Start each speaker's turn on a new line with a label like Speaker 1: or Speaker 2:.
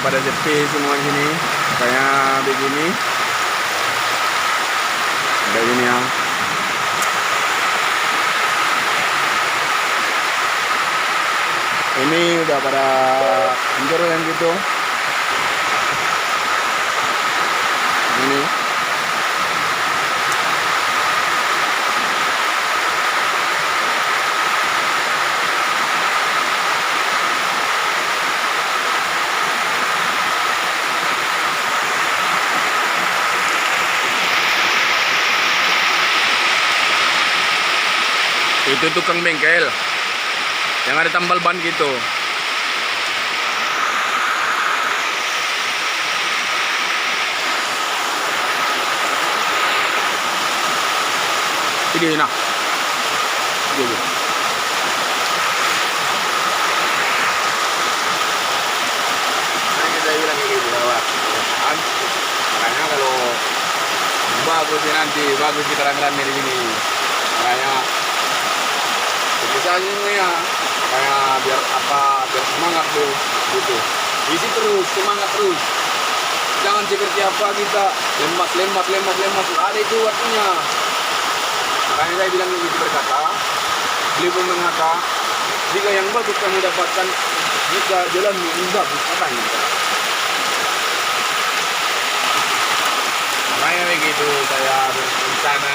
Speaker 1: pada sepi semua di sini. Kayak begini. Begini ya. Ini udah pada hancur yang gitu. Ini. Itu tukang bengkel yang ada tambal ban gitu. Ini nah. Ini. Nah, kita bilang gitu bahwa kan makanya kalau bagus sih nanti bagus kita rame-rame di sini. Makanya bisa ini ya kayak biar semangat tuh gitu, isi terus semangat terus, jangan seperti apa kita lemas ada itu waktunya. Makanya saya bilang begitu berkata, beliau pun mengata jika yang bagus kamu dapatkan jika jalan yang bagus katanya. Makanya begitu saya berencana